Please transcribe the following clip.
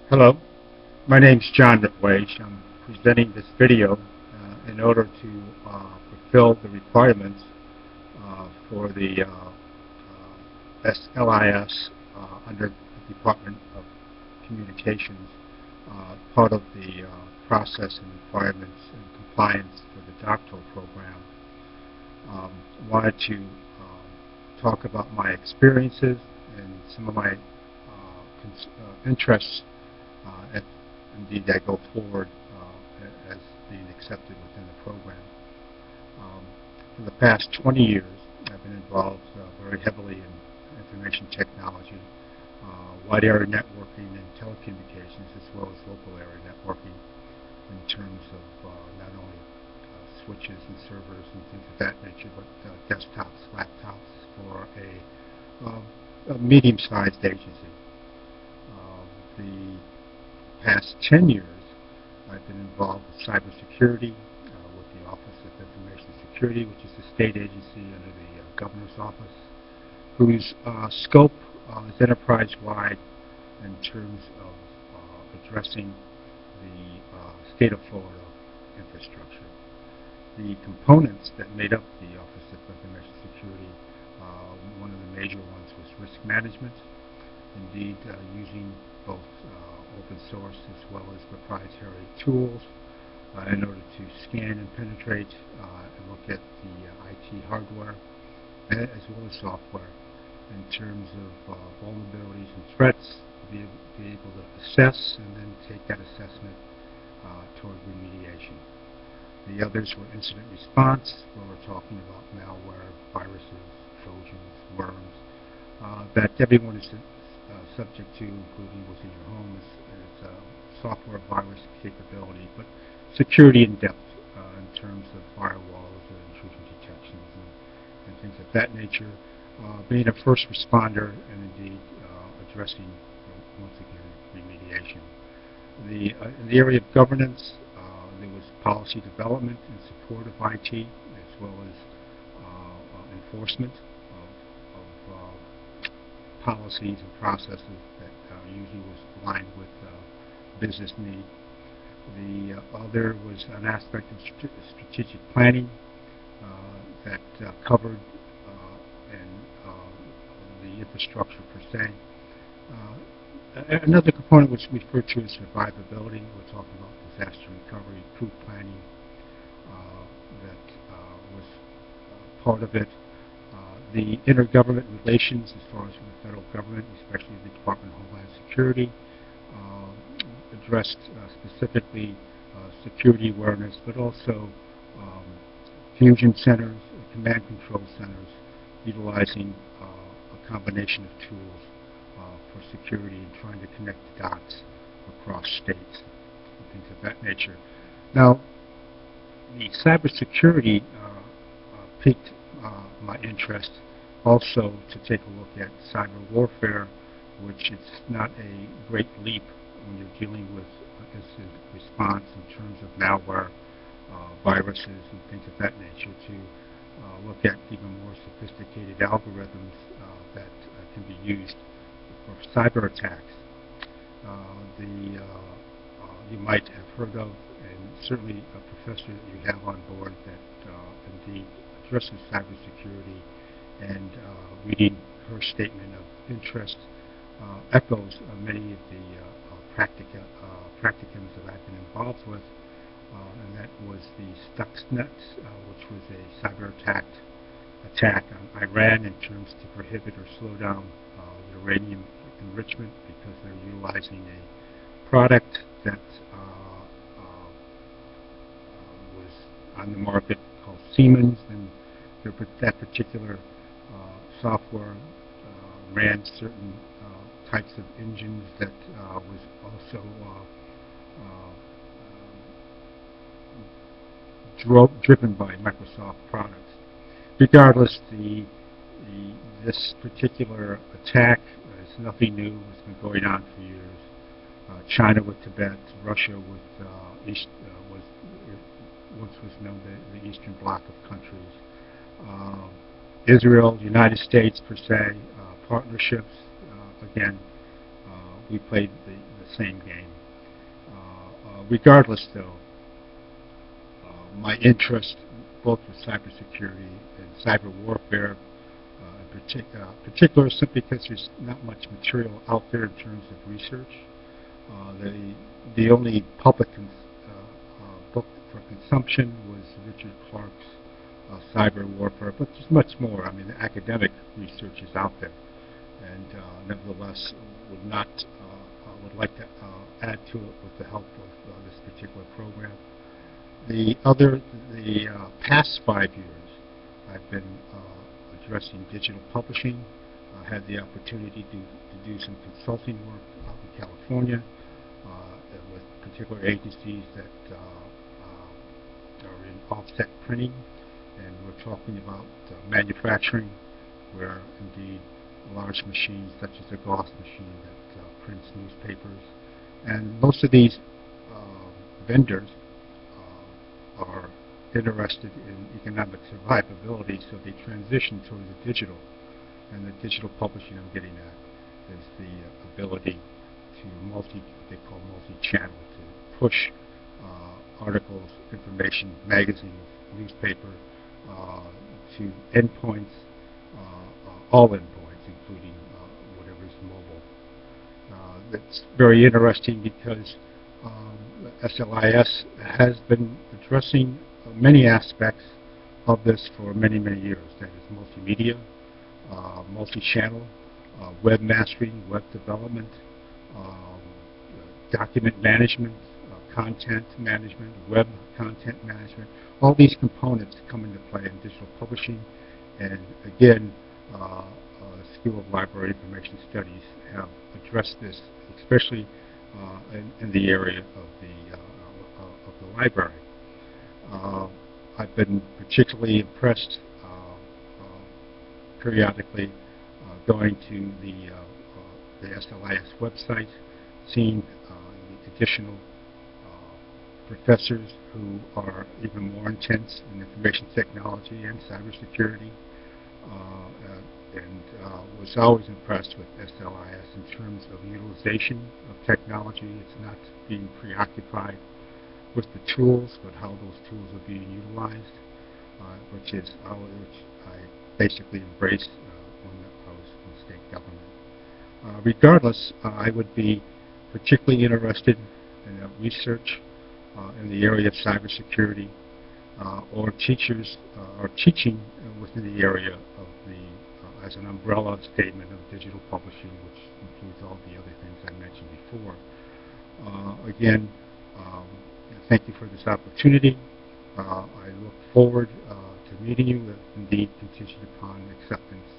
Hello, my name is John Ritwage. I'm presenting this video in order to fulfill the requirements for the SLIS under the Department of Communications, part of the process and requirements and compliance for the doctoral program. I wanted to talk about my experiences and some of my interests if indeed I go forward as being accepted within the program. For the past 20 years, I've been involved very heavily in information technology, wide area networking and telecommunications, as well as local area networking in terms of not only switches and servers and things of that nature, but desktops, laptops for a medium-sized agency. The past 10 years, I've been involved with cybersecurity with the Office of Information Security, which is a state agency under the Governor's Office, whose scope is enterprise-wide in terms of addressing the state of Florida infrastructure. The components that made up the Office of Information Security, one of the major ones was risk management, indeed using both open source as well as proprietary tools in order to scan and penetrate and look at the IT hardware as well as software in terms of vulnerabilities and threats, to be able to assess and then take that assessment toward remediation. The others were incident response, where we're talking about malware, viruses, trojans, worms, that everyone is subject to, including within your home, is software virus capability, but security in depth in terms of firewalls and intrusion detections and things of that nature. Being a first responder and indeed addressing, once again, remediation. In the area of governance, there was policy development in support of IT, as well as enforcement of policies and processes that usually was aligned with business need. The other was an aspect of strategic planning that covered the infrastructure per se. Another component which we refer to as survivability. We're talking about disaster recovery, crew planning, that was part of it. The intergovernment relations as far as the federal government, especially the Department of Homeland Security, addressed specifically security awareness, but also fusion centers, command control centers, utilizing a combination of tools for security and trying to connect the dots across states and things of that nature. Now, the cybersecurity piqued my interest also to take a look at cyber warfare, which is not a great leap when you're dealing with incident response in terms of malware, viruses, and things of that nature, to look at even more sophisticated algorithms that can be used for cyber attacks. You might have heard of, and certainly a professor that you have on board that indeed addresses cybersecurity, and reading her statement of interest echoes many of the practicums that I've been involved with, and that was the Stuxnet, which was a cyber attack on Iran in terms to prohibit or slow down uranium enrichment, because they're utilizing a product that was on the market called Siemens, and that particular software ran certain types of engines that was also driven by Microsoft products. Regardless, this particular attack is nothing new. It's been going on for years. China with Tibet, Russia with once was known the Eastern Bloc of countries. Israel, the United States per se, partnerships. Again, we played the same game. Regardless, though, my interest both with cybersecurity and cyber warfare, in particular, simply because there's not much material out there in terms of research. The only public book for consumption was Richard Clarke's Cyber Warfare, but there's much more. I mean, the academic research is out there, and nevertheless, would like to add to it with the help of this particular program. The past 5 years, I've been addressing digital publishing. I had the opportunity to do some consulting work out in California with particular agencies that are in offset printing, and we're talking about manufacturing, where indeed large machines such as a Gauss machine that prints newspapers, and most of these vendors are interested in economic survivability, so they transition towards the digital. And the digital publishing I'm getting at is the ability to what they call multi-channel, to push articles, information, magazines, newspaper to endpoints, all endpoints, including whatever is mobile. That's very interesting because SLIS has been addressing many aspects of this for many, many years. That is multimedia, multi-channel, web mastering, web development, document management, content management, web content management. All these components come into play in digital publishing, and again, the School of Library Information Studies have addressed this, especially in the area of the library. I've been particularly impressed periodically going to the SLIS website, seeing the additional professors who are even more intense in information technology and cybersecurity, and was always impressed with SLIS in terms of utilization of technology. It's not being preoccupied with the tools, but how those tools are being utilized, which I basically embraced when I was in state government. Regardless, I would be particularly interested in research in the area of cybersecurity, or teachers are teaching within the area of as an umbrella statement of digital publishing, which includes all the other things I mentioned before. Again, thank you for this opportunity. I look forward to meeting you, indeed contingent upon acceptance